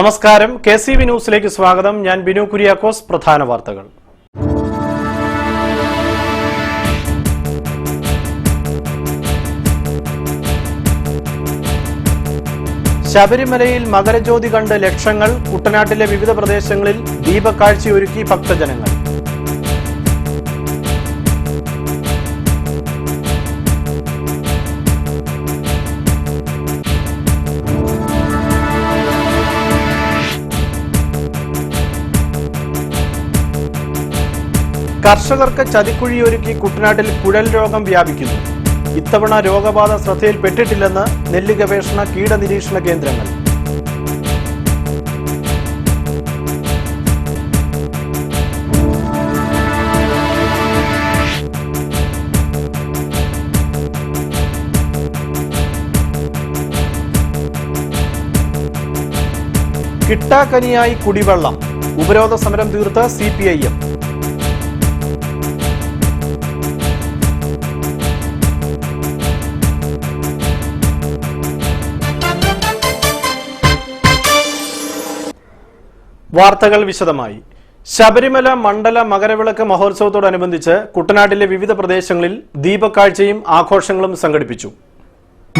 നമസ്കാരം, KCV ന്യൂസിലേക്ക് സ്വാഗതം. ഞാൻ ബിനു കുര്യാക്കോസ്. പ്രധാന വാർത്തകൾ. ശബരിമലയിൽ മകരജ്യോതി കണ്ട് ലക്ഷങ്ങൾ. കുട്ടനാട്ടിലെ വിവിധ പ്രദേശങ്ങളിൽ ദീപക്കാഴ്ചയൊരുക്കി ഭക്തജനങ്ങൾ. കർഷകർക്ക് ചതിക്കുഴിയൊരുക്കി കുട്ടനാട്ടിൽ കുഴൽ രോഗം വ്യാപിക്കുന്നു. ഇത്തവണ രോഗബാധ ശ്രദ്ധയിൽപ്പെട്ടിട്ടില്ലെന്ന് നെല്ല് ഗവേഷണ കീടനിരീക്ഷണ കേന്ദ്രങ്ങൾ. കിട്ടാക്കനിയായി കുടിവെള്ളം. ഉപരോധ സമരം തീർത്ത CPIM. വാർത്തകൾ വിശദമായി. ശബരിമല മണ്ഡല മകരവിളക്ക് മഹോത്സവത്തോടനുബന്ധിച്ച് കുട്ടനാട്ടിലെ വിവിധ പ്രദേശങ്ങളിൽ ദീപക്കാഴ്ചയും ആഘോഷങ്ങളും സംഘടിപ്പിച്ചു.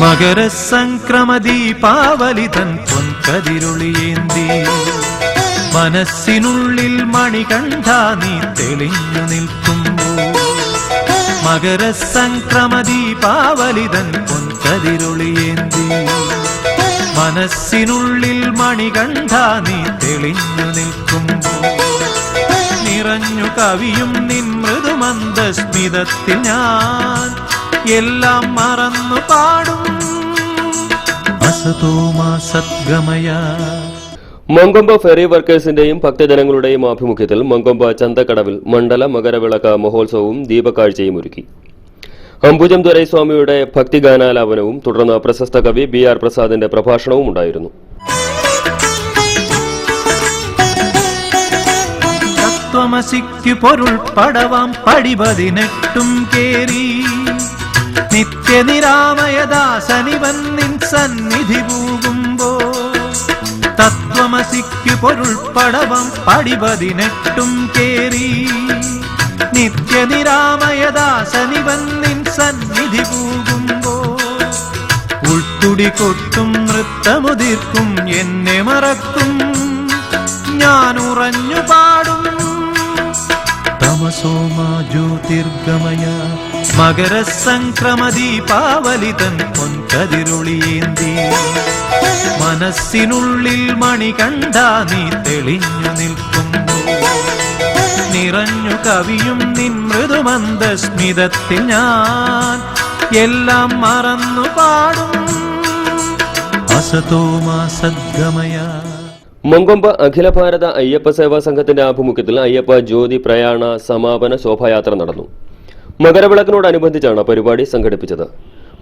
മകരസംക്രമദീപാവലിതൻ പൊൻകതിരുളിയേന്തി മനസ്സിനുള്ളിൽ മണികണ്ഠ നീ തെളിഞ്ഞു നിൽക്കുമ്പോൾ. മകരസംക്രമദീപാവലിതൻ പൊൻകതിരുളിയേന്തി മനസ്സിനുള്ളിൽ മണികണ്ഠ നീ തെളിഞ്ഞു നിൽക്കുമ്പോൾ. നിറഞ്ഞു കവിയും നിൻ മൃദുമന്ദസ്മിതത്തിൽ ഞാൻ എല്ലാം മറന്നു പാടും. അസതോമാ സദ്ഗമയ. മങ്കൊമ്പ ഫെറി വർക്കേഴ്സിന്റെയും ഭക്തജനങ്ങളുടെയും ആഭിമുഖ്യത്തിൽ മങ്കൊമ്പ ചന്തക്കടവിൽ മണ്ഡല മകരവിളക്ക് മഹോത്സവവും ദീപക്കാഴ്ചയും ഒരുക്കി. അംബുജം ദൊരൈസ്വാമിയുടെ ഭക്തിഗാനാലാപനവും തുടർന്ന് പ്രശസ്ത കവി BR പ്രസാദിന്റെ പ്രഭാഷണവും ഉണ്ടായിരുന്നു. തത്വമസിക്കു പൊരുൾ പടവാം പടിപതിനെട്ടും കേറി നിത്യനിരാമയദാസനിവൻ നിൻ സന്നിധി പൂകുമ്പോ. തത്വമസിക്കു പൊരുൾ പടവാം പടിപതിനെട്ടും കേറി നിത്യനിരാമയദാസനിവൻ നിൻ സന്നിധി പൂകുമ്പോ. ഉൾത്തുടി കൊട്ടും നൃത്തമുതിർക്കും എന്നെ മറക്കും ഞാൻ ഉറഞ്ഞു പാടും. തമസോമാ ജ്യോതിർഗമയ. മകരസംക്രമദീപാവലിതൻ പൊൻകതിരുളിയേന്തി മനസ്സിനുള്ളിൽ മണികണ്ഠ നീ തെളിഞ്ഞു നിൽക്കുമ്പോ. നിറഞ്ഞു കവിയും നിൻ മൃദുമന്ദസ്മിതത്തിൽ ഞാൻ എല്ലാം മറന്നു പാടും. അസതോമാ സദ്ഗമയ. മങ്കൊമ്പ് അഖില ഭാരത അയ്യപ്പ സേവാ സംഘത്തിന്റെ ആഭിമുഖ്യത്തിൽ അയ്യപ്പ ജ്യോതി പ്രയാണ സമാപന ശോഭായാത്ര നടന്നു. മകരവിളക്കിനോടനുബന്ധിച്ചാണ് പരിപാടി സംഘടിപ്പിച്ചത്.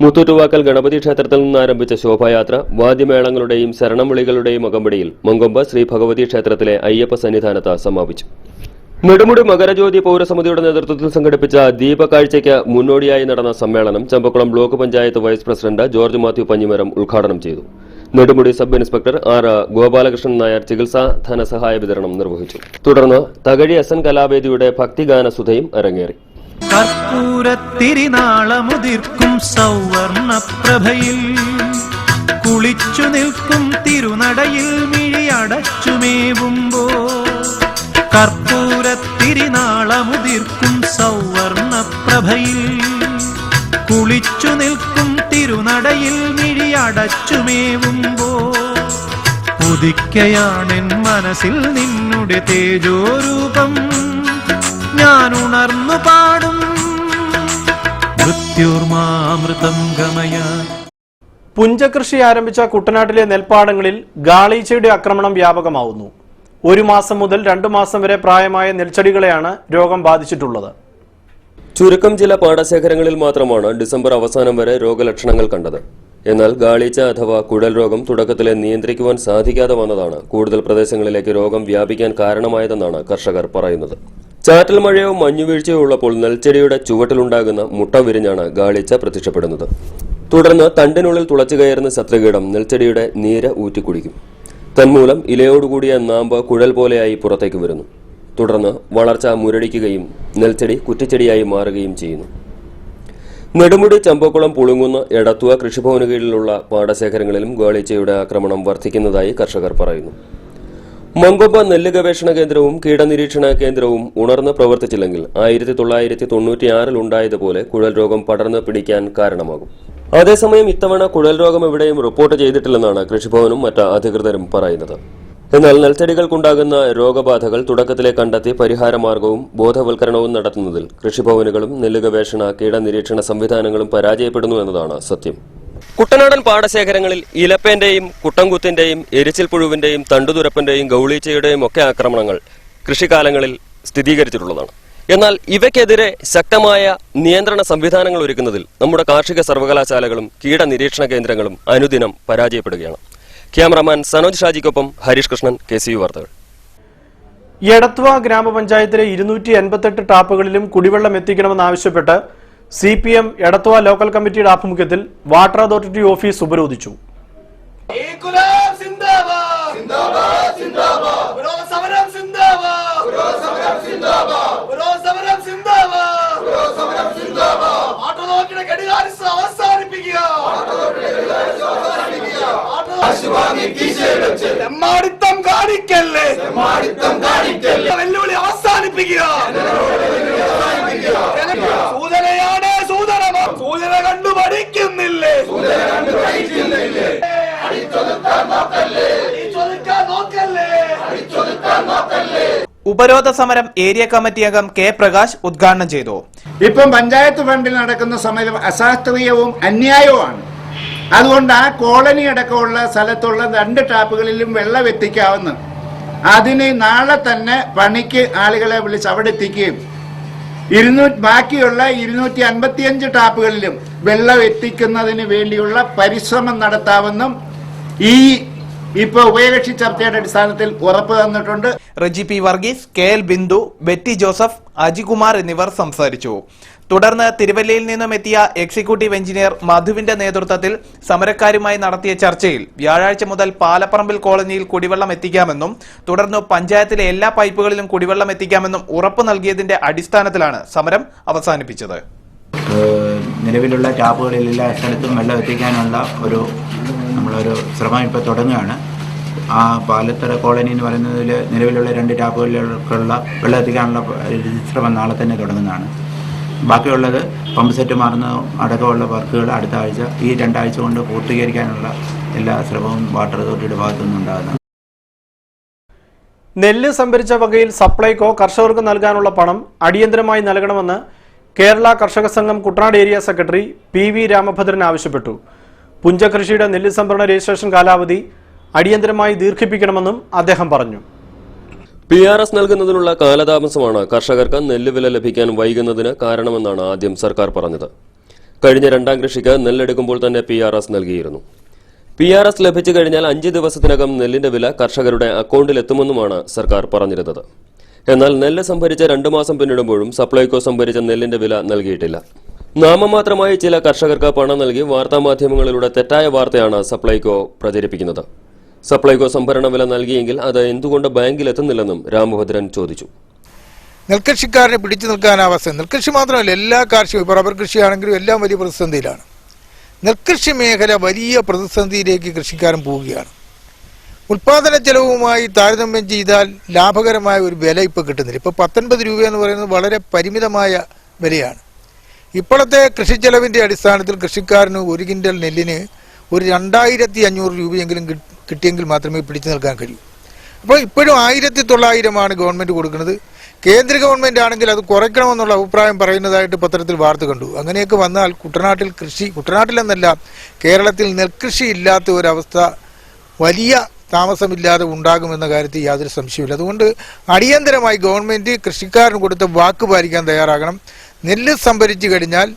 മുത്തൂറ്റുവാക്കൽ ഗണപതി ക്ഷേത്രത്തിൽ നിന്ന് ആരംഭിച്ച ശോഭായാത്ര വാദ്യമേളങ്ങളുടെയും ശരണം വിളികളുടെയും അകമ്പടിയിൽ മങ്കൊമ്പ് ശ്രീ ഭഗവതി ക്ഷേത്രത്തിലെ അയ്യപ്പ സന്നിധാനത്ത് സമാപിച്ചു. നെടുമുടി മകരജ്യോതി പൗരസമിതിയുടെ നേതൃത്വത്തിൽ സംഘടിപ്പിച്ച ദീപക്കാഴ്ചയ്ക്ക് മുന്നോടിയായി നടന്ന സമ്മേളനം Champakkulam block panchayat vice president George Mathew Panjimaram ഉദ്ഘാടനം ചെയ്തു. Nedumudi sub inspector R. Gopalakrishnan Nair ചികിത്സാ ധനസഹായ വിതരണം നിർവഹിച്ചു. തുടർന്ന് തകഴി SN കലാവേദിയുടെ ഭക്തിഗാനസുധയും അരങ്ങേറി. കർപ്പൂരത്തിരിനാളമുതിർക്കും സൗവർണപ്രഭയിൽ കുളിച്ചു നിൽക്കും തിരുനടയിൽ മിഴിയടച്ചുമേവുമ്പോ. കർപ്പൂരത്തിരിനാളമുതിർക്കും സൗവർണപ്രഭയിൽ കുളിച്ചു നിൽക്കും തിരുനടയിൽ മിഴിയടച്ചുമേവുമ്പോ. ഉദിക്കയാണെൻ മനസ്സിൽ നിന്നുടെ തേജോരൂപം ഞാൻ ഉണർന്നു പാടും. മൃത്യുർമാമൃതം ഗമയ. പുഞ്ചകൃഷി ആരംഭിച്ച കുട്ടനാട്ടിലെ നെൽപ്പാടങ്ങളിൽ ഗാളീച്ചയുടെ ആക്രമണം വ്യാപകമാവുന്നു. 1 മാസം മുതൽ 2 മാസം വരെ പ്രായമായ നെൽച്ചെടികളെയാണ് രോഗം ബാധിച്ചിട്ടുള്ളത്. ചുരുക്കം ചില പാടശേഖരങ്ങളിൽ മാത്രമാണ് ഡിസംബർ അവസാനം വരെ രോഗലക്ഷണങ്ങൾ കണ്ടത്. എന്നാൽ ഗാളീച്ച അഥവാ കുഴൽ രോഗം തുടക്കത്തിലെ നിയന്ത്രിക്കുവാൻ സാധിക്കാതെ വന്നതാണ് കൂടുതൽ പ്രദേശങ്ങളിലേക്ക് രോഗം വ്യാപിക്കാൻ കാരണമായതെന്നാണ് കർഷകർ പറയുന്നത്. ചാറ്റൽ മഴയോ മഞ്ഞുവീഴ്ചയോ ഉള്ളപ്പോൾ നെൽച്ചെടിയുടെ ചുവട്ടിലുണ്ടാകുന്ന മുട്ട വിരിഞ്ഞാണ് ഗാളീച്ച പ്രത്യക്ഷപ്പെടുന്നത്. തുടർന്ന് തണ്ടിനുള്ളിൽ തുളച്ചു കയറുന്ന ശത്രുകീടം നെൽച്ചെടിയുടെ നീര് ഊറ്റിക്കുടിക്കും. തന്മൂലം ഇലയോടുകൂടിയ നാമ്പ് കുഴൽ പോലെയായി പുറത്തേക്ക് വരുന്നു. തുടർന്ന് വളർച്ച മുരടിക്കുകയും നെൽച്ചെടി കുറ്റിച്ചെടിയായി മാറുകയും ചെയ്യുന്നു. നെടുമുടി, ചമ്പക്കുളം, പുളുങ്ങുന്ന, എടത്തുവ കൃഷിഭവന് കീഴിലുള്ള പാടശേഖരങ്ങളിലും ഗാളിച്ചയുടെ ആക്രമണം വർദ്ധിക്കുന്നതായി കർഷകർ പറയുന്നു. മങ്കൊമ്പ് നെല്ല് ഗവേഷണ കേന്ദ്രവും കീടനിരീക്ഷണ കേന്ദ്രവും ഉണർന്ന് പ്രവർത്തിച്ചില്ലെങ്കിൽ 1996 ഉണ്ടായതുപോലെ കുഴൽ രോഗം പടർന്ന് പിടിക്കാൻ കാരണമാകും. അതേസമയം ഇത്തവണ കുഴൽ രോഗം എവിടെയും റിപ്പോർട്ട് ചെയ്തിട്ടില്ലെന്നാണ് കൃഷിഭവനും മറ്റ് അധികൃതരും പറയുന്നത്. എന്നാൽ നെൽച്ചെടികൾക്കുണ്ടാകുന്ന രോഗബാധകൾ തുടക്കത്തിലെ കണ്ടെത്തി പരിഹാരമാർഗവും ബോധവൽക്കരണവും നടത്തുന്നതിൽ കൃഷിഭവനുകളും നെല്ല് ഗവേഷണ കീടനിരീക്ഷണ സംവിധാനങ്ങളും പരാജയപ്പെടുന്നു എന്നതാണ് സത്യം. കുട്ടനാടൻ പാടശേഖരങ്ങളിൽ ഇലപ്പേന്റെയും കുട്ടംകുത്തിന്റെയും എരിച്ചിൽ പുഴുവിന്റെയും തണ്ടുതുരപ്പന്റെയും ഗൗളീച്ചയുടെയും ഒക്കെ ആക്രമണങ്ങൾ കൃഷിക്കാലങ്ങളിൽ സ്ഥിരീകരിച്ചിട്ടുള്ളതാണ്. എന്നാൽ ഇവയ്ക്കെതിരെ ശക്തമായ നിയന്ത്രണ സംവിധാനങ്ങൾ ഒരുക്കുന്നതിൽ നമ്മുടെ കാർഷിക സർവകലാശാലകളും കീടനിരീക്ഷണ കേന്ദ്രങ്ങളും അനുദിനം പരാജയപ്പെടുകയാണ്. ക്യാമറാമാൻ സനോജ് ഷാജിക്കൊപ്പം ഹരീഷ് കൃഷ്ണൻ, KCU വാർത്തകൾ. എടത്വ ഗ്രാമപഞ്ചായത്തിലെ 288 ടാപ്പുകളിലും കുടിവെള്ളം എത്തിക്കണമെന്നാവശ്യപ്പെട്ട് CPM എടത്വ ലോക്കൽ കമ്മിറ്റിയുടെ ആഭിമുഖ്യത്തിൽ വാട്ടർ അതോറിറ്റി ഓഫീസ് ഉപരോധിച്ചു. തെമ്മാടിത്തം കാണിക്കല്ലേ, വെല്ലുവിളി അവസാനിപ്പിക്കുക. സൂചനയാണ് സൂചന, സൂചന കണ്ടു പഠിക്കുന്നില്ലേ, ഉപരോധ സമരം ഏരിയ കമ്മിറ്റി അംഗം K. പ്രകാശ് ഉദ്ഘാടനം ചെയ്തു. ഇപ്പം പഞ്ചായത്ത് ഫണ്ടിൽ നടക്കുന്ന സമരം അശാസ്ത്രീയവും അന്യായവുമാണ്. അതുകൊണ്ട് ആ കോളനി അടക്കമുള്ള സ്ഥലത്തുള്ള 2 ടാപ്പുകളിലും വെള്ളം എത്തിക്കാവുന്ന അതിന് നാളെ തന്നെ പണിക്ക് ആളുകളെ വിളിച്ച് അവിടെ എത്തിക്കുകയും ബാക്കിയുള്ള 255 ടാപ്പുകളിലും വെള്ളം എത്തിക്കുന്നതിന് വേണ്ടിയുള്ള പരിശ്രമം നടത്താമെന്നും ഈ ഇപ്പോൾ ഉഭയകക്ഷി ചർച്ചയുടെ അടിസ്ഥാനത്തിൽ ഉറപ്പ് തന്നിട്ടുണ്ട്. Reji P. Varghese, KL Bindu, Betty Joseph, Ajikumar എന്നിവർ സംസാരിച്ചു. തുടർന്ന് തിരുവല്ലയിൽ നിന്നും എത്തിയ എക്സിക്യൂട്ടീവ് എഞ്ചിനീയർ മധുവിന്റെ നേതൃത്വത്തിൽ സമരക്കാരുമായി നടത്തിയ ചർച്ചയിൽ വ്യാഴാഴ്ച മുതൽ പാലപ്പറമ്പിൽ കോളനിയിൽ കുടിവെള്ളം എത്തിക്കാമെന്നും തുടർന്ന് പഞ്ചായത്തിലെ എല്ലാ പൈപ്പുകളിലും കുടിവെള്ളം എത്തിക്കാമെന്നും ഉറപ്പ് നൽകിയതിന്റെ അടിസ്ഥാനത്തിലാണ് സമരം അവസാനിപ്പിച്ചത്. നിലവിലുള്ള ടാപ്പുകളിൽ എല്ലാ സ്ഥലത്തും വെള്ളം എത്തിക്കാനുള്ള നമ്മളൊരു ശ്രമം ഇപ്പോൾ തുടങ്ങുകയാണ്. ആ പാലത്തറ കോളനി എന്ന് പറയുന്നതിൽ നിലവിലുള്ള 2 ടാപ്പുകളിലുള്ള വെള്ളം എത്തിക്കാനുള്ള ശ്രമം നാളെ തന്നെ തുടങ്ങുന്നതാണ്. ബാക്കിയുള്ളത് പമ്പ് സെറ്റ് മാറുന്ന അടക്കമുള്ള വർക്കുകൾ അടുത്ത ആഴ്ച, ഈ 2 ആഴ്ച കൊണ്ട് പൂർത്തീകരിക്കാനുള്ള എല്ലാ ശ്രമവും വാട്ടർ അതോറിറ്റിയുടെ ഭാഗത്തുനിന്നുണ്ടാകുന്നു. നെല്ല് സംഭരിച്ച വകയിൽ സപ്ലൈകോ കർഷകർക്ക് നൽകാനുള്ള പണം അടിയന്തരമായി നൽകണമെന്ന് കേരള കർഷക സംഘം Kuttanad area secretary PV Ramabhadran ആവശ്യപ്പെട്ടു. പുഞ്ചകൃഷിയുടെ നെല്ല് സംഭരണ രജിസ്ട്രേഷൻ കാലാവധി അടിയന്തരമായി ദീർഘിപ്പിക്കണമെന്നും അദ്ദേഹം പറഞ്ഞു. PRS നൽകുന്നതിനുള്ള കാലതാമസമാണ് കർഷകർക്ക് നെല്ലുവില ലഭിക്കാൻ വൈകുന്നതിന് കാരണമെന്നാണ് ആദ്യം സർക്കാർ പറഞ്ഞത്. കഴിഞ്ഞ 2ാം കൃഷിക്ക് നെല്ലെടുക്കുമ്പോൾ തന്നെ PRS നൽകിയിരുന്നു. PRS ലഭിച്ചു കഴിഞ്ഞാൽ 5 ദിവസത്തിനകം നെല്ലിന്റെ വില കർഷകരുടെ അക്കൗണ്ടിലെത്തുമെന്നുമാണ് സർക്കാർ പറഞ്ഞിരുന്നത്. എന്നാൽ നെല്ല് സംഭരിച്ച 2 മാസം പിന്നിടുമ്പോഴും സപ്ലൈകോ സംഭരിച്ച നെല്ലിന്റെ വില നൽകിയിട്ടില്ല. നാമമാത്രമായി ചില കർഷകർക്ക് പണം നൽകി വാർത്താമാധ്യമങ്ങളിലൂടെ തെറ്റായ വാർത്തയാണ് സപ്ലൈകോ പ്രചരിപ്പിക്കുന്നത്. സപ്ലൈകോ സംഭരണ വില നൽകിയെങ്കിൽ അത് എന്തുകൊണ്ട് ബാങ്കിൽ എത്തുന്നില്ലെന്നും രാമഭദ്രൻ ചോദിച്ചു. നെൽകൃഷിക്കാരനെ പിടിച്ചു നിൽക്കാനാവാസ നെൽകൃഷി മാത്രമല്ല, എല്ലാ കാർഷിക റബ്ബർ കൃഷിയാണെങ്കിലും എല്ലാം വലിയ പ്രതിസന്ധിയിലാണ്. നെൽകൃഷി മേഖല വലിയ പ്രതിസന്ധിയിലേക്ക് കൃഷിക്കാരൻ പോവുകയാണ്. ഉൽപാദന ചെലവുമായി താരതമ്യം ചെയ്താൽ ലാഭകരമായ ഒരു വില ഇപ്പോൾ കിട്ടുന്നില്ല. ഇപ്പോൾ 19 രൂപ എന്ന് പറയുന്നത് വളരെ പരിമിതമായ വിലയാണ്. ഇപ്പോഴത്തെ കൃഷി ചെലവിൻ്റെ അടിസ്ഥാനത്തിൽ കൃഷിക്കാരന് 1 കിൻഡൽ നെല്ലിന് ഒരു 2500 രൂപയെങ്കിലും കിട്ടിയെങ്കിൽ മാത്രമേ പിടിച്ചു നിൽക്കാൻ കഴിയൂ. അപ്പോൾ ഇപ്പോഴും 1900 ഗവൺമെൻറ് കൊടുക്കുന്നത്. കേന്ദ്ര ഗവൺമെൻറ് ആണെങ്കിൽ അത് കുറയ്ക്കണമെന്നുള്ള അഭിപ്രായം പറയുന്നതായിട്ട് പത്രത്തിൽ വാർത്ത കണ്ടു. അങ്ങനെയൊക്കെ വന്നാൽ കുട്ടനാട്ടിലെന്നല്ല കേരളത്തിൽ നെൽകൃഷി ഇല്ലാത്ത ഒരവസ്ഥ വലിയ താമസമില്ലാതെ ഉണ്ടാകുമെന്ന കാര്യത്തിൽ യാതൊരു സംശയമില്ല. അതുകൊണ്ട് അടിയന്തരമായി ഗവൺമെൻറ് കൃഷിക്കാരന് കൊടുത്ത വാക്ക് പാലിക്കാൻ തയ്യാറാകണം. നെല്ല് സംഭരിച്ചു കഴിഞ്ഞാൽ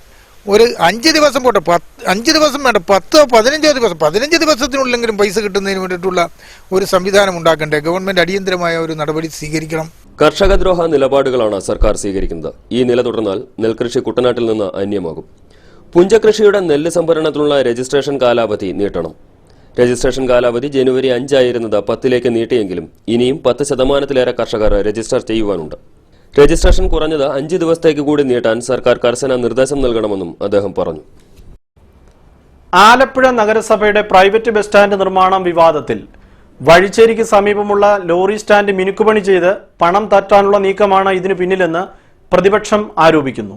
ഒരു 5 ദിവസം പോട്ടെ, 5 ദിവസം വേണ്ട, 10-15 ദിവസം, 15 ദിവസത്തിനുള്ളെങ്കിലും പൈസ കിട്ടുന്നതിന് വേണ്ടിയിട്ടുള്ള ഒരു സംവിധാനം ഉണ്ടാക്കണ്ടേ? ഗവൺമെന്റ് അടിയന്തരമായ ഒരു നടപടി സ്വീകരിക്കണം. കർഷകദ്രോഹ നിലപാടുകളാണ് സർക്കാർ സ്വീകരിക്കുന്നത്. ഈ നില തുടർന്നാൽ നെൽകൃഷി കുട്ടനാട്ടിൽ നിന്ന് അന്യമാകും. പുഞ്ചകൃഷിയുടെ നെല്ല് സംഭരണത്തിനുള്ള രജിസ്ട്രേഷൻ കാലാവധി നീട്ടണം. രജിസ്ട്രേഷൻ കാലാവധി ജനുവരി 5 ആയിരുന്നത് 10ലേക്ക് നീട്ടിയെങ്കിലും ഇനിയും 10% കർഷകർ രജിസ്റ്റർ ചെയ്യുവാനുണ്ട്. രജിസ്ട്രേഷൻ കുറഞ്ഞത് 5 ദിവസത്തേക്ക് കൂടി നീട്ടാൻ സർക്കാർ കർശന നിർദ്ദേശം നൽകണമെന്നും അദ്ദേഹം പറഞ്ഞു. ആലപ്പുഴ നഗരസഭയുടെ പ്രൈവറ്റ് ബസ് സ്റ്റാൻഡ് നിർമ്മാണം വിവാദത്തിൽ വഴിച്ചേരിക്ക് സമീപമുള്ള ലോറി സ്റ്റാൻഡ് മിനുക്കുപണി ചെയ്ത് പണം തട്ടാനുള്ള നീക്കമാണ് ഇതിനു പിന്നിലെന്ന് പ്രതിപക്ഷം ആരോപിക്കുന്നു.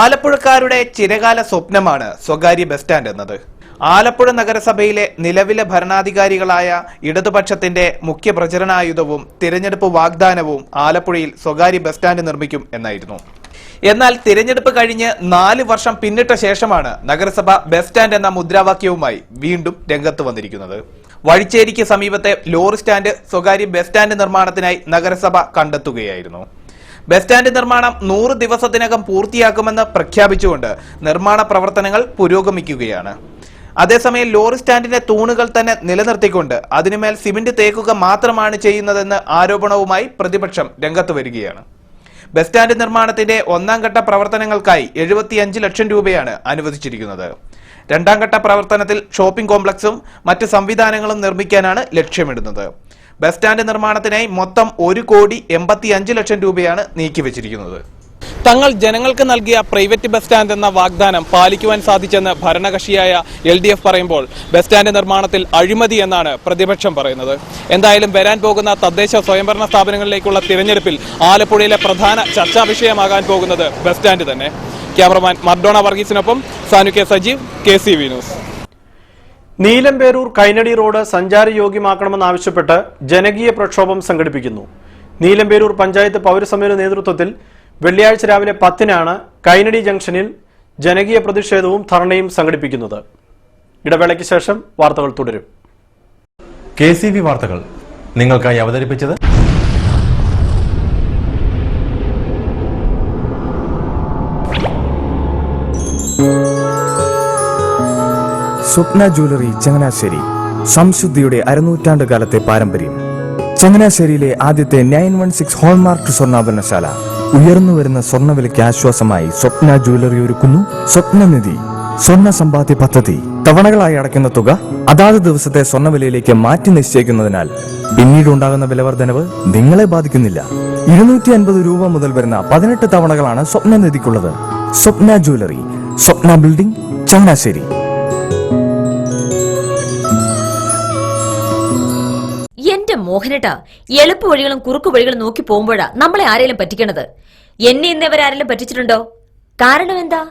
ആലപ്പുഴക്കാരുടെ ചിരകാല സ്വപ്നമാണ് സ്വകാര്യ ബസ് സ്റ്റാൻഡ് എന്നത്. ആലപ്പുഴ നഗരസഭയിലെ നിലവിലെ ഭരണാധികാരികളായ ഇടതുപക്ഷത്തിന്റെ മുഖ്യ പ്രചരണായുധവും തിരഞ്ഞെടുപ്പ് വാഗ്ദാനവും ആലപ്പുഴയിൽ സ്വകാര്യ ബസ് സ്റ്റാൻഡ് നിർമ്മിക്കും എന്നായിരുന്നു. എന്നാൽ തിരഞ്ഞെടുപ്പ് കഴിഞ്ഞ് 4 വർഷം പിന്നിട്ട ശേഷമാണ് നഗരസഭ ബസ് സ്റ്റാൻഡ് എന്ന മുദ്രാവാക്യവുമായി വീണ്ടും രംഗത്ത് വന്നിരിക്കുന്നത്. വഴിച്ചേരിക്ക് സമീപത്തെ ലോറി സ്റ്റാൻഡ് സ്വകാര്യ ബസ് സ്റ്റാൻഡ് നിർമ്മാണത്തിനായി നഗരസഭ കണ്ടെത്തുകയായിരുന്നു. ബസ് സ്റ്റാൻഡ് നിർമ്മാണം 100 ദിവസത്തിനകം പൂർത്തിയാക്കുമെന്ന് പ്രഖ്യാപിച്ചുകൊണ്ട് നിർമ്മാണ പ്രവർത്തനങ്ങൾ പുരോഗമിക്കുകയാണ്. അതേസമയം ലോറി സ്റ്റാൻഡിന്റെ തൂണുകൾ തന്നെ നിലനിർത്തിക്കൊണ്ട് അതിനുമേൽ സിമന്റ് തേക്കുക മാത്രമാണ് ചെയ്യുന്നതെന്ന് ആരോപണവുമായി പ്രതിപക്ഷം രംഗത്ത് വരികയാണ്. ബസ് സ്റ്റാൻഡ് നിർമ്മാണത്തിന്റെ 1ാം ഘട്ട പ്രവർത്തനങ്ങൾക്കായി 75 ലക്ഷം രൂപയാണ് അനുവദിച്ചിരിക്കുന്നത്. 2ാം ഘട്ട പ്രവർത്തനത്തിൽ ഷോപ്പിംഗ് കോംപ്ലക്സും മറ്റ് സംവിധാനങ്ങളും നിർമ്മിക്കാനാണ് ലക്ഷ്യമിടുന്നത്. ബസ് സ്റ്റാൻഡ് നിർമ്മാണത്തിനായി മൊത്തം 1,85 ലക്ഷം രൂപയാണ് നീക്കിവച്ചിരിക്കുന്നത്. തങ്ങൾ ജനങ്ങൾക്ക് നൽകിയ പ്രൈവറ്റ് ബസ് സ്റ്റാൻഡ് എന്ന വാഗ്ദാനം പാലിക്കുവാൻ സാധിച്ചെന്ന് ഭരണകക്ഷിയായ LDF പറയുമ്പോൾ ബസ് സ്റ്റാൻഡ് നിർമ്മാണത്തിൽ അഴിമതി എന്നാണ് പ്രതിപക്ഷം പറയുന്നത്. എന്തായാലും വരാൻ പോകുന്ന തദ്ദേശ സ്വയംഭരണ സ്ഥാപനങ്ങളിലേക്കുള്ള തിരഞ്ഞെടുപ്പിൽ ആലപ്പുഴയിലെ പ്രധാന ചർച്ചാ വിഷയമാകാൻ പോകുന്നത് ബസ് സ്റ്റാൻഡ് തന്നെ. ക്യാമറമാൻ മർഡോണ വർഗീസിനൊപ്പം Sanu K Sajeev, KCV news. Neelamperoor Kainady road സഞ്ചാരയോഗ്യമാക്കണമെന്നാവശ്യപ്പെട്ട് ജനകീയ പ്രക്ഷോഭം സംഘടിപ്പിക്കുന്നു. നീലമ്പേരൂർ പഞ്ചായത്ത് പൗരസമിതിയുടെ നേതൃത്വത്തിൽ വെള്ളിയാഴ്ച രാവിലെ 10-നാണ് കൈനടി ജംഗ്ഷനിൽ ജനകീയ പ്രതിഷേധവും ധർണയും സംഘടിപ്പിക്കുന്നത്. ഇടവേളയ്ക്ക് ശേഷം വാർത്തകൾ തുടരും. KCV വാർത്തകൾ നിങ്ങൾക്കായി അവതരിപ്പിച്ചത് സ്വപ്ന ജ്വല്ലറി ചങ്ങനാശ്ശേരി. സംശുദ്ധിയുടെ അരനൂറ്റാണ്ട് കാലത്തെ പാരമ്പര്യം. ചങ്ങനാശ്ശേരിയിലെ ആദ്യത്തെ 916 ഹോൾമാർക്ക് സ്വർണ്ണാഭരണശാല. ഉയർന്നു വരുന്ന സ്വർണ്ണവിലയ്ക്ക് ആശ്വാസമായി സ്വപ്ന ജ്വല്ലറി ഒരുക്കുന്നു സ്വപ്നനിധി സ്വർണ്ണ സമ്പാദ്യ പദ്ധതി. തവണകളായി അടയ്ക്കുന്ന തുക അതാത് ദിവസത്തെ സ്വർണ്ണവിലയിലേക്ക് മാറ്റി നിശ്ചയിക്കുന്നതിനാൽ പിന്നീട് ഉണ്ടാകുന്ന വിലവർദ്ധനവ് നിങ്ങളെ ബാധിക്കുന്നില്ല. 250 രൂപ മുതൽ വരുന്ന 18 തവണകളാണ് സ്വപ്നനിധിക്കുള്ളത്. സ്വപ്ന ജ്വല്ലറി, സ്വപ്ന ബിൽഡിംഗ്, ചങ്ങനാശ്ശേരി. എന്റെ മോഹനേട്ടാ, എളുപ്പ വഴികളും കുറുക്കു വഴികളും നോക്കി പോകുമ്പോഴാ നമ്മളെ ആരെങ്കിലും പറ്റിക്കണത്. എന്നെ ഇന്നവരാരെങ്കിലും പറ്റിച്ചിട്ടുണ്ടോ? കാരണം എന്താ?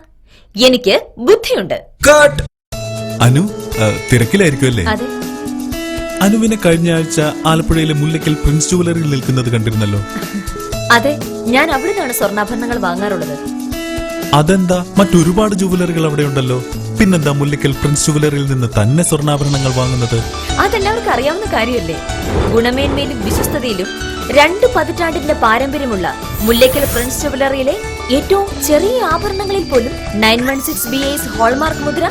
എനിക്ക് ബുദ്ധിയുണ്ട്. അനു തിരക്കിലായിരിക്കും അല്ലേ? അതെ. അനുവിനെ കഴിഞ്ഞ ആഴ്ച ആലപ്പുഴയിലെ മുല്ലയ്ക്കൽ പ്രിൻസ് ജുവലറിയിൽ നിൽക്കുന്നത് കണ്ടിരുന്നല്ലോ. അതെ, ഞാൻ അവിടെ നിന്നാണ് സ്വർണ്ണാഭരണങ്ങൾ വാങ്ങാറുള്ളത്. അതെന്താ, മറ്റൊരുപാട് ജുവലറികൾ അവിടെ ഉണ്ടല്ലോ, പിന്നെന്താ മുല്ലയ്ക്കൽ പ്രിൻസ് ജുവലറിയിൽ നിന്ന് തന്നെ സ്വർണ്ണാഭരണങ്ങൾ വാങ്ങുന്നത്? അതെല്ലാവർക്കും അറിയാവുന്ന കാര്യമല്ലേ. ഗുണമേന്മയിലും വിശ്വസ്തതയിലും 2 പതിറ്റാണ്ടിന്റെ പാരമ്പര്യമുള്ള മുല്ലയ്ക്കൽ പ്രിൻസ് ജുവലറിയിലെ ഏറ്റവും ചെറിയ ആഭരണങ്ങളിൽ പോലും 916 BIS ഹോൾമാർക്ക് മുദ്ര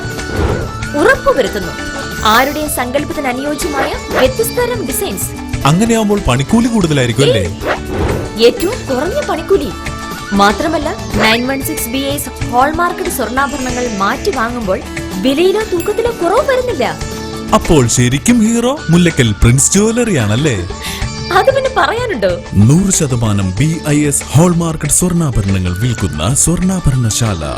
ഉറപ്പുവരുത്തുന്നു. ആരുടെയും സങ്കല്പത്തിന് അനുയോജ്യമായ വ്യത്യസ്തതരം ഡിസൈൻസ്. അങ്ങനെയാവുമ്പോൾ പണിക്കൂലി കൂടുതലായിരിക്കും അല്ലേ? ഏറ്റവും കുറഞ്ഞ പണിക്കൂലി മാത്രമല്ല, 916 BIS ഹോൾമാർക്കഡ് സ്വർണ്ണാഭരണങ്ങൾ മാറ്റി വാങ്ങുമ്പോൾ വിലയിലോ തൂക്കത്തിലോ കുറവ് വരുന്നില്ല. അപ്പോൾ ശരിക്കും ഹീറോ മുല്ലയ്ക്കൽ പ്രിൻസ് ജുവലറി ആണല്ലേ? അത് പിന്നെ പറയാനുണ്ടോ? 100% BIS ഹോൾമാർക്കഡ് സ്വർണ്ണാഭരണങ്ങൾ വിൽക്കുന്ന സ്വർണ്ണാഭരണശാല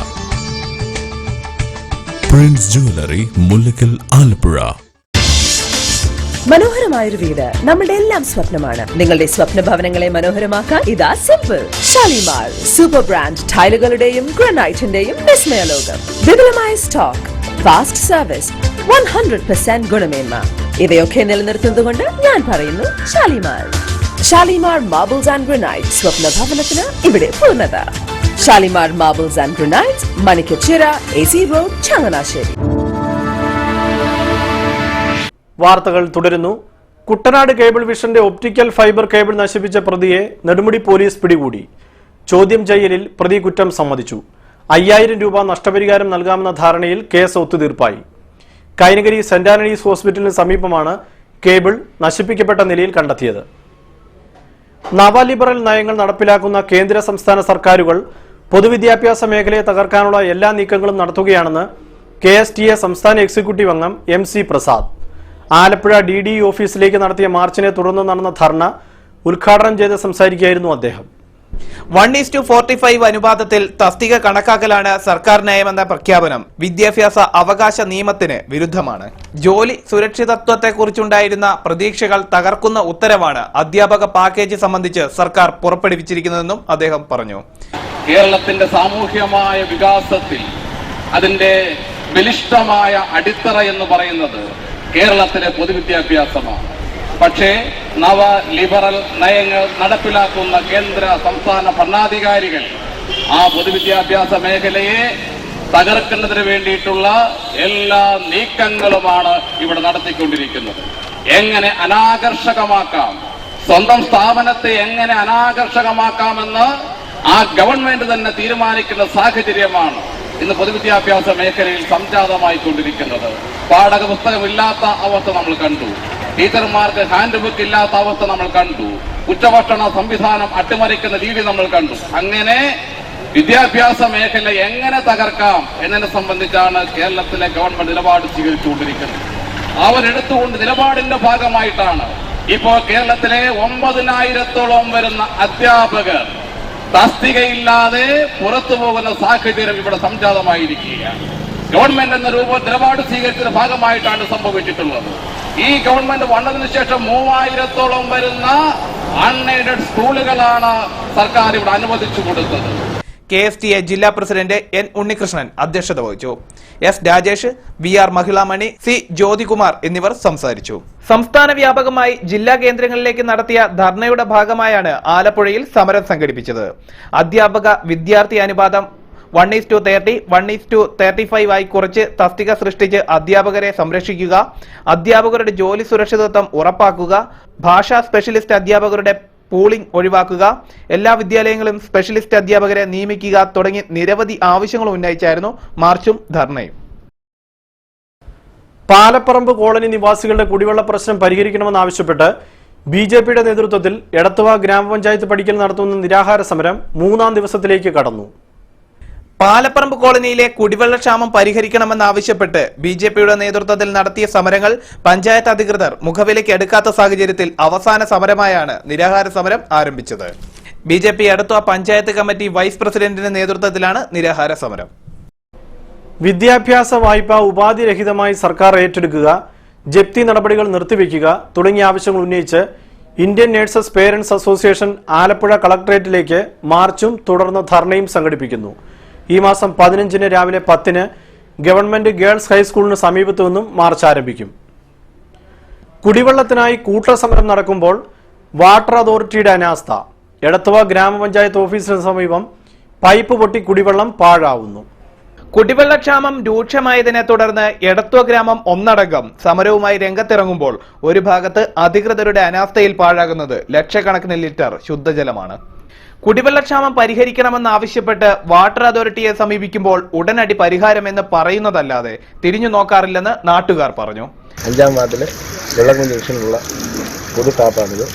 പ്രിൻസ് ജുവലറി, മുല്ലയ്ക്കൽ, ആലപ്പുഴ. മനോഹരമായൊരു വീട് നമ്മുടെ എല്ലാം സ്വപ്നമാണ്. നിങ്ങളുടെ സ്വപ്ന ഭവനങ്ങളെ മനോഹരമാക്കാൻ ഇതാ സിമ്പിൾ. ഷാലിമാർ സൂപ്പർ ബ്രാൻഡ് ടൈലുകളുടെയും ഗ്രാനൈറ്റിന്റെയും വിസ്മയ ലോകം. വിപുലമായ സ്റ്റോക്ക്, ഫാസ്റ്റ് സർവീസ്, 100% ഗുണമേന്മ. ഇവയൊക്കെ നിലനിർത്തുന്നതുകൊണ്ട് ഞാൻ പറയുന്നു Shalimar. Shalimar marbles and granite. സ്വപ്ന ഭവനത്തിന് ഇവിടെ പൂർണ്ണത. Shalimar marbles and granite, Manikkachira, AC road, Changanassery. വാർത്തകൾ തുടരുന്നു. കുട്ടനാട് കേബിൾ വിഷന്റെ ഒപ്റ്റിക്കൽ ഫൈബർ കേബിൾ നശിപ്പിച്ച പ്രതിയെ നെടുമുടി പോലീസ് പിടികൂടി. ചോദ്യം ചെയ്യലിൽ പ്രതി കുറ്റം സമ്മതിച്ചു. 5000 രൂപ നഷ്ടപരിഹാരം നൽകാമെന്ന ധാരണയിൽ കേസ് ഒത്തുതീർപ്പായി. കൈനഗിരി സെന്റ് ആന്റണീസ് ഹോസ്പിറ്റലിന് സമീപമാണ് കേബിൾ നശിപ്പിക്കപ്പെട്ട നിലയിൽ കണ്ടെത്തിയത്. നവലിബറൽ നയങ്ങൾ നടപ്പിലാക്കുന്ന കേന്ദ്ര സംസ്ഥാന സർക്കാരുകൾ പൊതുവിദ്യാഭ്യാസ മേഖലയെ തകർക്കാനുള്ള എല്ലാ നീക്കങ്ങളും നടത്തുകയാണെന്ന് KSTA സംസ്ഥാന എക്സിക്യൂട്ടീവ് അംഗം MC പ്രസാദ്. ആലപ്പുഴ DDE ഓഫീസിലേക്ക് നടത്തിയ മാർച്ചിനെ തുടർന്ന് നടന്ന ധർണ ഉദ്ഘാടനം ചെയ്ത് സംസാരിക്കുകയായിരുന്നു അദ്ദേഹം. 1:45 അനുപാതത്തിൽ തസ്തിക കണക്കാക്കലാണ് സർക്കാർ നയമെന്ന പ്രഖ്യാപനം വിദ്യാഭ്യാസ അവകാശ നിയമത്തിന് വിരുദ്ധമാണ്. ജോലി സുരക്ഷിതത്വത്തെക്കുറിച്ചുണ്ടായിരുന്ന പ്രതീക്ഷകൾ തകർക്കുന്ന ഉത്തരവാണ് അധ്യാപക പാക്കേജ് സംബന്ധിച്ച് സർക്കാർ പുറപ്പെടുവിച്ചിരിക്കുന്നതെന്നും അദ്ദേഹം പറഞ്ഞു. കേരളത്തിന്റെ സാമൂഹ്യമായ വികാസത്തിൽ അതിന്റെ ബലിഷ്ഠമായ അടിത്തറ എന്ന് പറയുന്നത് കേരളത്തിലെ പൊതുവിദ്യാഭ്യാസമാണ്. പക്ഷേ നവ ലിബറൽ നയങ്ങൾ നടപ്പിലാക്കുന്ന കേന്ദ്ര സംസ്ഥാന ഭരണാധികാരികൾ ആ പൊതുവിദ്യാഭ്യാസ മേഖലയെ തകർക്കുന്നതിന് വേണ്ടിയിട്ടുള്ള എല്ലാ നീക്കങ്ങളുമാണ് ഇവിടെ നടത്തിക്കൊണ്ടിരിക്കുന്നത്. എങ്ങനെ അനാകർഷകമാക്കാം, സ്വന്തം സ്ഥാപനത്തെ എങ്ങനെ അനാകർഷകമാക്കാമെന്ന് ആ ഗവൺമെന്റ് തന്നെ തീരുമാനിക്കുന്ന സാഹചര്യമാണ് ഇന്ന് പൊതുവിദ്യാഭ്യാസ മേഖലയിൽ സംജാതമായിക്കൊണ്ടിരിക്കുന്നത്. പാഠക പുസ്തകമില്ലാത്ത അവസ്ഥ നമ്മൾ കണ്ടു, ടീച്ചർമാർക്ക് ഹാൻഡ് ബുക്ക് ഇല്ലാത്ത അവസ്ഥ നമ്മൾ കണ്ടു, ഉച്ചഭക്ഷണ സംവിധാനം അട്ടിമറിക്കുന്ന രീതി നമ്മൾ കണ്ടു. അങ്ങനെ വിദ്യാഭ്യാസ മേഖല എങ്ങനെ തകർക്കാം എന്നതിനെ സംബന്ധിച്ചാണ് കേരളത്തിലെ ഗവൺമെന്റ് നിലപാട് സ്വീകരിച്ചുകൊണ്ടിരിക്കുന്നത്. അവരെടുത്തുകൊണ്ട് നിലപാടിന്റെ ഭാഗമായിട്ടാണ് ഇപ്പോൾ കേരളത്തിലെ 9000-ഓളം വരുന്ന അധ്യാപകർ തസ്തികയില്ലാതെ പുറത്തു പോകുന്ന സാഹചര്യം ഇവിടെ സംജാതമായിരിക്കുകയാണ്. ഗവൺമെന്റ് എന്ന നിലപാട് സ്വീകരിച്ചതിന്റെ ഭാഗമായിട്ടാണ് സംഭവിച്ചിട്ടുള്ളത്. ഈ ഗവൺമെന്റ് വന്നതിന് ശേഷം 3000-ഓളം വരുന്ന അൺഎയ്ഡഡ് സ്കൂളുകളാണ് സർക്കാർ ഇവിടെ അനുവദിച്ചു കൊടുത്തത്. KSTA ജില്ലാ പ്രസിഡന്റ് N ഉണ്ണികൃഷ്ണൻ അധ്യക്ഷത വഹിച്ചു. S Rajesh, VR Mahilamani, C Jyothikumar എന്നിവർ സംസാരിച്ചു. സംസ്ഥാന വ്യാപകമായി ജില്ലാ കേന്ദ്രങ്ങളിലേക്ക് നടത്തിയ ധർണയുടെ ഭാഗമായാണ് ആലപ്പുഴയിൽ സമരം സംഘടിപ്പിച്ചത്. അധ്യാപക വിദ്യാർത്ഥി അനുപാതം 1:30, 1:35 ആയി കുറച്ച് തസ്തിക സൃഷ്ടിച്ച് അധ്യാപകരെ സംരക്ഷിക്കുക, അധ്യാപകരുടെ ജോലി സുരക്ഷിതത്വം ഉറപ്പാക്കുക, ഭാഷാ സ്പെഷ്യലിസ്റ്റ് അധ്യാപകരുടെ പൂളിംഗ് ഒഴിവാക്കുക, എല്ലാ വിദ്യാലയങ്ങളും സ്പെഷ്യലിസ്റ്റ് അധ്യാപകരെ നിയമിക്കുക തുടങ്ങി നിരവധി ആവശ്യങ്ങൾ ഉന്നയിച്ചായിരുന്നു മാർച്ചും ധർണയും. പാലപ്പറമ്പ് കോളനി നിവാസികളുടെ കുടിവെള്ള പ്രശ്നം പരിഹരിക്കണമെന്നാവശ്യപ്പെട്ട് BJPയുടെ നേതൃത്വത്തിൽ എടത്തുവ ഗ്രാമപഞ്ചായത്ത് പടിക്കൽ നടത്തുന്ന നിരാഹാര സമരം 3-ാം ദിവസത്തിലേക്ക് കടന്നു. പാലപ്പറമ്പ് കോളനിയിലെ കുടിവെള്ളക്ഷാമം പരിഹരിക്കണമെന്നാവശ്യപ്പെട്ട് BJPയുടെ നേതൃത്വത്തിൽ നടത്തിയ സമരങ്ങൾ പഞ്ചായത്ത് അധികൃതർ മുഖവിലയ്ക്ക് എടുക്കാത്ത സാഹചര്യത്തിൽ അവസാന സമരമായാണ് നിരാഹാര സമരം ആരംഭിച്ചത്. BJP Edathua panchayat committee vice പ്രസിഡന്റിന്റെ നേതൃത്വത്തിലാണ് നിരാഹാര സമരം. വിദ്യാഭ്യാസ വായ്പ ഉപാധിരഹിതമായി സർക്കാർ ഏറ്റെടുക്കുക, ജപ്തി നടപടികൾ നിർത്തിവെക്കുക തുടങ്ങിയ ആവശ്യങ്ങൾ ഉന്നയിച്ച് Indian nurses parents association Alappuzha കളക്ടറേറ്റിലേക്ക് മാർച്ചും തുടർന്ന് ധർണയും സംഘടിപ്പിക്കുന്നു. ഈ മാസം 15-ന് രാവിലെ 10-ന് ഗവൺമെന്റ് ഗേൾസ് ഹൈസ്കൂളിന് സമീപത്തു നിന്നും മാർച്ച് ആരംഭിക്കും. കുടിവെള്ളത്തിനായി കൂട്ടസമരം നടക്കുമ്പോൾ വാട്ടർ അതോറിറ്റിയുടെ അനാസ്ഥ. എടത്തുവ ഗ്രാമപഞ്ചായത്ത് ഓഫീസിന് സമീപം പൈപ്പ് പൊട്ടി കുടിവെള്ളം പാഴാവുന്നു. കുടിവെള്ളക്ഷാമം രൂക്ഷമായതിനെ തുടർന്ന് എടത്തുവ ഗ്രാമം ഒന്നടങ്കം സമരവുമായി രംഗത്തിറങ്ങുമ്പോൾ ഒരു ഭാഗത്ത് അധികൃതരുടെ അനാസ്ഥയിൽ പാഴാകുന്നത് ലക്ഷക്കണക്കിന് ലിറ്റർ ശുദ്ധജലമാണ്. കുടിവെള്ളക്ഷാമം പരിഹരിക്കണമെന്നാവശ്യപ്പെട്ട് വാട്ടർ അതോറിറ്റിയെ സമീപിക്കുമ്പോൾ ഉടനടി പരിഹാരമെന്ന് പറയുന്നതല്ലാതെ തിരിഞ്ഞു നോക്കാറില്ലെന്ന് നാട്ടുകാർ പറഞ്ഞു. 5-ാം വാർഡിലെ വെള്ളം ജംഗ്ഷനിലുള്ള പൊതു ടാപ്പാണിത്.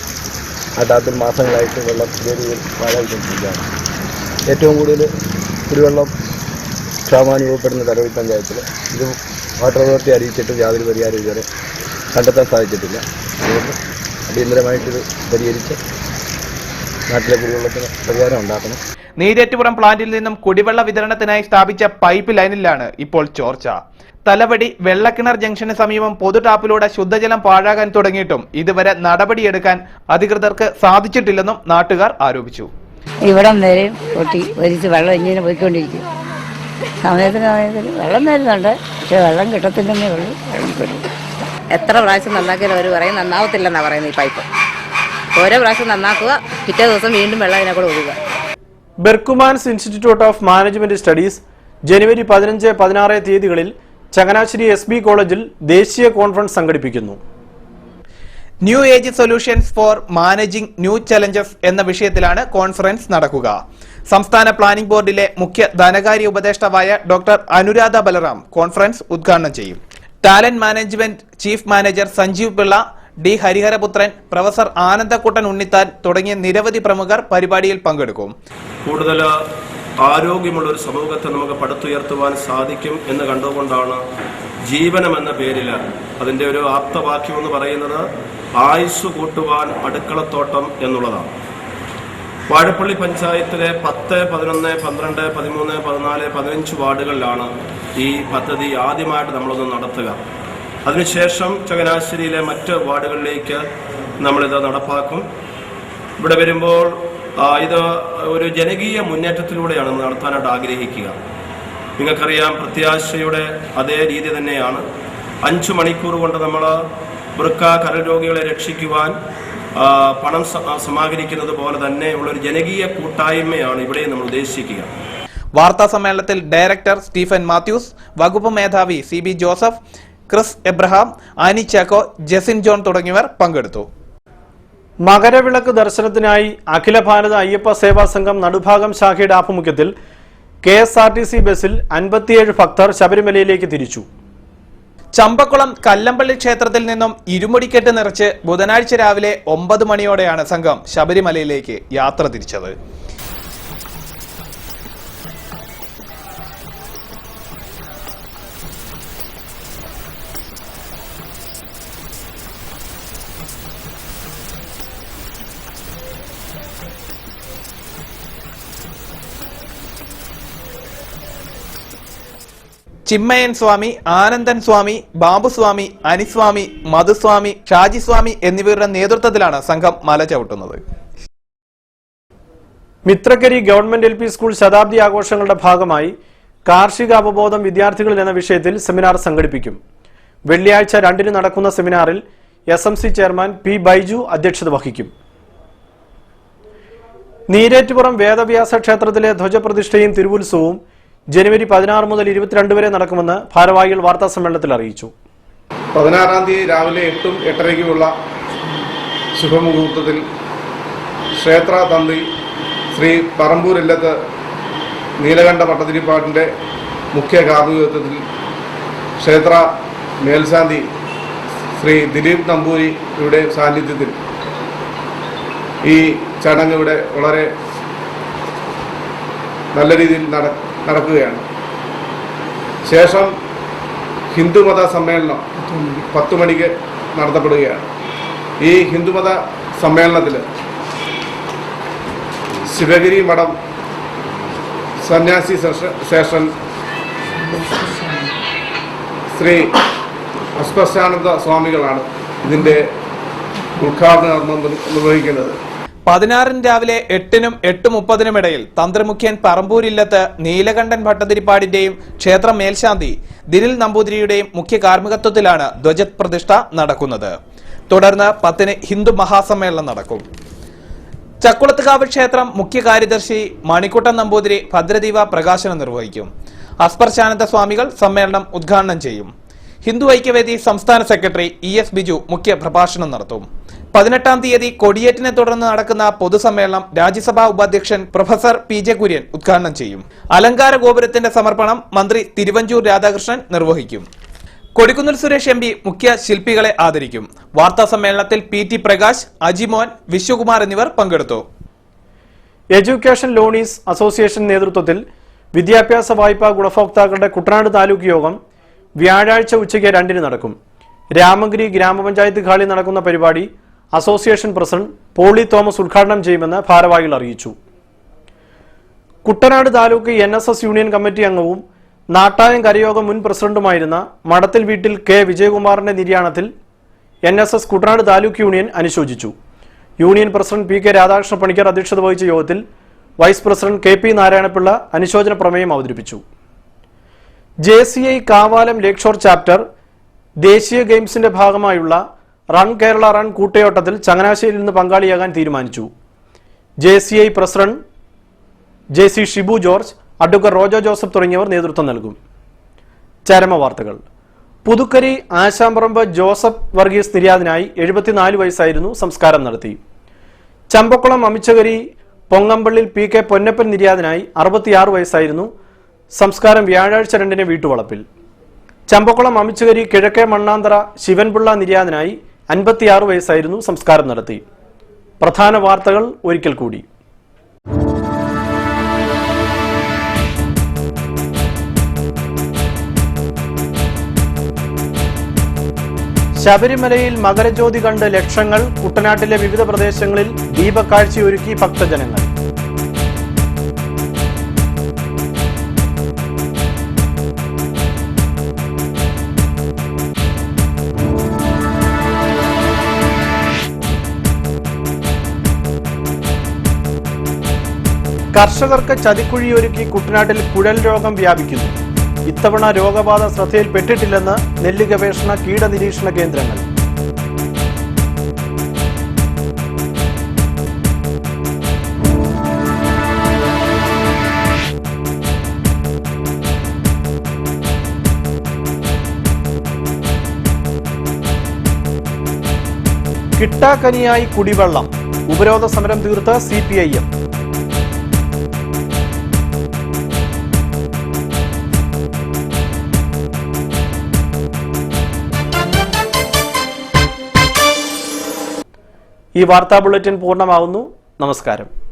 ആ ടാപ്പിൽ മാസങ്ങളായിട്ട് വെള്ളം പാഴായിക്കൊണ്ടിരിക്കുകയാണ്. ഏറ്റവും കൂടുതൽ കുടിവെള്ളം ക്ഷാമാനുഭവപ്പെടുന്ന തലവി പഞ്ചായത്തിൽ ഇത് വാട്ടർ അതോറിറ്റി അറിയിച്ചിട്ടും യാതൊരു പരിഹാരം ഇതുവരെ കണ്ടെത്താൻ സാധിച്ചിട്ടില്ല. അതുകൊണ്ട് അടിയന്തരമായിട്ടിത് പരിഹരിച്ച് നാട്ടിലെ കുടിവെള്ളത്തിന് പരിഹാരം ഉണ്ടാക്കണം. നീരേറ്റുപുറം പ്ലാന്റിൽ നിന്നും കുടിവെള്ള വിതരണത്തിനായി സ്ഥാപിച്ച പൈപ്പ് ലൈനിലാണ് ഇപ്പോൾ ചോർച്ച. തലവടി വെള്ളക്കിണർ ജംഗ്ഷന് സമീപം പൊതു ടാപ്പിലൂടെ ശുദ്ധജലം പാഴാകാൻ തുടങ്ങിയിട്ടും ഇതുവരെ നടപടിയെടുക്കാൻ അധികൃതർക്ക് സാധിച്ചിട്ടില്ലെന്നും നാട്ടുകാർ ആരോപിച്ചു. ഇവിടം വരെ പൊട്ടി ഒരിച്ച് വെള്ളം ഇങ്ങനെ പോയിക്കൊണ്ടിരിക്കും. സമയത്തിന് വെള്ളം വരുന്നുണ്ട്, പക്ഷെ വെള്ളം കിട്ടത്തില്ലെന്നേ ഉള്ളൂ. വെള്ളം കിട്ടും. എത്ര പ്രാവശ്യം നന്നാക്കിയാലും അവർ പറയും നന്നാവത്തില്ലെന്നാണ് പറയുന്നത്. ഈ പൈപ്പ് ഓരോ പ്രാവശ്യം നന്നാക്കുക, പിറ്റേ ദിവസം വീണ്ടും വെള്ളം ഇതിനെ കൂടെ ഒഴുകുക. Berchmans institute of management studies ജനുവരി 15-16 തീയതികളിൽ ചങ്ങനാശ്ശേരി SB കോളേജിൽ ദേശീയ കോൺഫറൻസ് സംഘടിപ്പിക്കുന്നു. New age solutions for managing new challenges എന്ന വിഷയത്തിലാണ് കോൺഫറൻസ് നടക്കുക. സംസ്ഥാന പ്ലാനിംഗ് ബോർഡിലെ മുഖ്യ ധനകാര്യ ഉപദേഷ്ടാവായ ഡോക്ടർ അനുരാധ ബലറാം കോൺഫറൻസ് ഉദ്ഘാടനം ചെയ്യും. Talent management chief manager Sanjeev Pillai, D Hariharaputhran, professor Anandakuttan Unnithan തുടങ്ങിയ നിരവധി പ്രമുഖർ പരിപാടിയിൽ പങ്കെടുക്കും. കൂടുതൽ ആരോഗ്യമുള്ള ഒരു സമൂഹത്തെ നമുക്ക് പടുത്തുയർത്തുവാൻ സാധിക്കും എന്ന് കണ്ടുകൊണ്ടാണ് ജീവനം എന്ന പേരിൽ അതിൻ്റെ ഒരു ആപ്തവാക്യം എന്ന് പറയുന്നത് ആയുസ് കൂട്ടുവാൻ അടുക്കളത്തോട്ടം എന്നുള്ളതാണ്. വാഴപ്പള്ളി പഞ്ചായത്തിലെ 10, 11, 12, 13, 14, 15 വാർഡുകളിലാണ് ഈ പദ്ധതി ആദ്യമായിട്ട് നമ്മളൊന്ന് നടത്തുക. അതിനുശേഷം ചങ്ങനാശ്ശേരിയിലെ മറ്റ് വാർഡുകളിലേക്ക് നമ്മളിത് നടപ്പാക്കും. ഇവിടെ വരുമ്പോൾ ഇത് ഒരു ജനകീയ മുന്നേറ്റത്തിലൂടെയാണ് നടത്താനായിട്ട് ആഗ്രഹിക്കുക. നിങ്ങൾക്കറിയാം, പ്രത്യാശയുടെ അതേ രീതി തന്നെയാണ്. 5 മണിക്കൂർ കൊണ്ട് നമ്മൾ വൃക്ക കരൾ രോഗികളെ രക്ഷിക്കുവാൻ പണം സമാഹരിക്കുന്നത് പോലെ തന്നെ ഉള്ളൊരു ജനകീയ കൂട്ടായ്മയാണ് ഇവിടെ നമ്മൾ ഉദ്ദേശിക്കുക. വാർത്താ സമ്മേളനത്തിൽ ഡയറക്ടർ സ്റ്റീഫൻ മാത്യൂസ്, വകുപ്പ് മേധാവി CB Joseph, Chris Abraham, Annie Chacko, Jesin John തുടങ്ങിയവർ പങ്കെടുത്തു. മകരവിളക്ക് ദർശനത്തിനായി അഖില ഭാരത അയ്യപ്പ സേവാ സംഘം നടുഭാഗം ശാഖയുടെ ആഭിമുഖ്യത്തിൽ KSRTC ബസ്സിൽ 57 ഭക്തർ ശബരിമലയിലേക്ക് തിരിച്ചു. ചമ്പക്കുളം കല്ലമ്പള്ളി ക്ഷേത്രത്തിൽ നിന്നും ഇരുമുടിക്കെട്ട് നിറച്ച് ബുധനാഴ്ച രാവിലെ 9 മണിയോടെയാണ് സംഘം ശബരിമലയിലേക്ക് യാത്ര തിരിച്ചത്. ചിന്മയൻ സ്വാമി, ആനന്ദൻ സ്വാമി, ബാബുസ്വാമി, അനിസ്വാമി, മധുസ്വാമി, ഷാജിസ്വാമി എന്നിവരുടെ നേതൃത്വത്തിലാണ് സംഘം മല ചവിട്ടുന്നത്. മിത്രക്കരി ഗവൺമെന്റ് LP സ്കൂൾ ശതാബ്ദി ആഘോഷങ്ങളുടെ ഭാഗമായി കാർഷിക അവബോധം വിദ്യാർത്ഥികളിൽ എന്ന വിഷയത്തിൽ സെമിനാർ സംഘടിപ്പിക്കും. വെള്ളിയാഴ്ച 2 നടക്കുന്ന സെമിനാറിൽ SMC ചെയർമാൻ P. ബൈജു അധ്യക്ഷത വഹിക്കും. നീരേറ്റുപുറം വേദവ്യാസ ക്ഷേത്രത്തിലെ ധ്വജപ്രതിഷ്ഠയും തിരുവുത്സവവും ജനുവരി 16 മുതൽ 22 വരെ നടക്കുമെന്ന് ഭാരവാഹികൾ വാർത്താ സമ്മേളനത്തിൽ അറിയിച്ചു. 16-ാം തീയതി രാവിലെ 8ഉം 8:30-ക്കുമുള്ള ശുഭമുഹൂർത്തത്തിൽ ക്ഷേത്ര തന്ത്രി ശ്രീ പറമ്പൂർ ഇല്ലത്ത് നീലകണ്ഠ ഭട്ടതിരിപ്പാടിൻ്റെ മുഖ്യ കാർമ്മികത്വത്തിൽ ക്ഷേത്ര മേൽശാന്തി ശ്രീ ദിലീപ് നമ്പൂരിയുടെ സാന്നിധ്യത്തിൽ ഈ ചടങ്ങ് ഇവിടെ വളരെ നല്ല രീതിയിൽ നടക്കുകയാണ്. ശേഷം ഹിന്ദുമത സമ്മേളനം 10 മണിക്ക് നടത്തപ്പെടുകയാണ്. ഈ ഹിന്ദുമത സമ്മേളനത്തിൽ ശിവഗിരി മഠം സന്യാസി സെഷൻ ശ്രീ അസ്പർശാനന്ദ സ്വാമികളാണ് ഇതിൻ്റെ ഉദ്ഘാടനം നിർവഹിക്കുന്നത്. 16 രാവിലെ 8-നും 8:30-നും ഇടയിൽ തന്ത്രിമുഖ്യൻ പറമ്പൂരില്ലത്ത് നീലകണ്ഠൻ ഭട്ടതിരിപ്പാടിന്റെയും ക്ഷേത്ര മേൽശാന്തി ദിനിൽ നമ്പൂതിരിയുടെയും മുഖ്യ കാർമ്മികത്വത്തിലാണ് ധ്വജപ്രതിഷ്ഠ നടക്കുന്നത്. തുടർന്ന് 10-ന് ഹിന്ദു മഹാസമ്മേളനം നടക്കും. ചക്കുളത്തുകാവ് ക്ഷേത്രം മുഖ്യ കാര്യദർശി മണിക്കുട്ടൻ നമ്പൂതിരി ഭദ്രദീപ പ്രകാശനം നിർവഹിക്കും. അസ്പർശാനന്ദ സ്വാമികൾ സമ്മേളനം ഉദ്ഘാടനം ചെയ്യും. ഹിന്ദു ഐക്യവേദി സംസ്ഥാന സെക്രട്ടറി ES ബിജു മുഖ്യ പ്രഭാഷണം നടത്തും. 18-ാം തീയതി കൊടിയേറ്റിനെ തുടർന്ന് നടക്കുന്ന പൊതുസമ്മേളനം രാജ്യസഭാ ഉപാധ്യക്ഷൻ പ്രൊഫസർ PJ കുര്യൻ ഉദ്ഘാടനം ചെയ്യും. അലങ്കാര ഗോപുരത്തിന്റെ സമർപ്പണം മന്ത്രി തിരുവഞ്ചൂർ രാധാകൃഷ്ണൻ നിർവഹിക്കും. കൊടിക്കുന്നിൽ സുരേഷ് MP മുഖ്യ ശില്പികളെ ആദരിക്കും. വാർത്താ സമ്മേളനത്തിൽ PT പ്രകാശ്, അജിമോൻ, വിശ്വകുമാർ എന്നിവർ പങ്കെടുത്തു. എഡ്യൂക്കേഷൻ ലോണീസ് അസോസിയേഷൻ നേതൃത്വത്തിൽ വിദ്യാഭ്യാസ വായ്പാ ഗുണഭോക്താക്കളുടെ കുട്ടനാട് താലൂക്ക് യോഗം വ്യാഴാഴ്ച ഉച്ചയ്ക്ക് 2-ന് നടക്കും. രാമഗിരി ഗ്രാമപഞ്ചായത്ത് ഹാളിൽ നടക്കുന്ന പരിപാടി അസോസിയേഷൻ പ്രസിഡന്റ് പോളി തോമസ് ഉദ്ഘാടനം ചെയ്യുമെന്ന് ഭാരവാഹികൾ അറിയിച്ചു. Kuttanad taluk NSS union committee അംഗവും നാട്ടായം കരയോഗം മുൻ പ്രസിഡന്റുമായിരുന്ന മടത്തിൽ വീട്ടിൽ K. വിജയകുമാറിന്റെ നിര്യാണത്തിൽ NSS കുട്ടനാട് താലൂക്ക് യൂണിയൻ അനുശോചിച്ചു. Union president P. K. Radhakrishna Panicker അധ്യക്ഷത വഹിച്ച യോഗത്തിൽ വൈസ് പ്രസിഡന്റ് KP നാരായണപിള്ള അനുശോചന പ്രമേയം അവതരിപ്പിച്ചു. JCI കാവാലം ലേക്ഷോർ ചാപ്റ്റർ ദേശീയ ഗെയിംസിന്റെ ഭാഗമായുള്ള റൺ കേരള റൺ കൂട്ടയോട്ടത്തിൽ ചങ്ങനാശ്ശേരിയിൽ നിന്ന് പങ്കാളിയാകാൻ തീരുമാനിച്ചു. JCI president JC Shibu George, advocate Rojo Joseph തുടങ്ങിയവർ നേതൃത്വം നൽകും. ചരമവാർത്തകൾ. പുതുക്കരി ആശാമ്പറമ്പ് ജോസഫ് വർഗീസ് നിര്യാതനായി 74 വയസ്സായിരുന്നു. സംസ്കാരം നടത്തി. ചമ്പക്കുളം അമിച്ചകരി പൊങ്ങമ്പള്ളിൽ PK പൊന്നപ്പൻ നിര്യാതനായി 66 വയസ്സായിരുന്നു. സംസ്കാരം വ്യാഴാഴ്ച 2-ന് വീട്ടുവളപ്പിൽ. ചമ്പക്കുളം അമിച്ചകരി കിഴക്കേ മണ്ണാന്തറ ശിവൻപിള്ള നിര്യാതനായി 56 വയസ്സായിരുന്നു. സംസ്കാരം നടത്തി. പ്രധാന വാർത്തകൾ ഒരിക്കൽ കൂടി. ശബരിമലയിൽ മകരജ്യോതി കണ്ട് ലക്ഷങ്ങൾ. കുട്ടനാട്ടിലെ വിവിധ പ്രദേശങ്ങളിൽ ദീപക്കാഴ്ചയൊരുക്കി ഭക്തജനങ്ങൾ. കർഷകർക്ക് ചതിക്കുഴിയൊരുക്കി കുട്ടനാട്ടിൽ കുഴൽ രോഗം വ്യാപിക്കുന്നു. ഇത്തവണ രോഗബാധ ശ്രദ്ധയിൽപ്പെട്ടിട്ടില്ലെന്ന് നെല്ല് ഗവേഷണ കീടനിരീക്ഷണ കേന്ദ്രങ്ങൾ. കിട്ടാക്കനിയായി കുടിവെള്ളം. ഉപരോധ സമരം തീർത്ത് CPIM. ഈ വാർത്താ ബുള്ളറ്റിൻ പൂർണ്ണമാവുന്നു. നമസ്കാരം.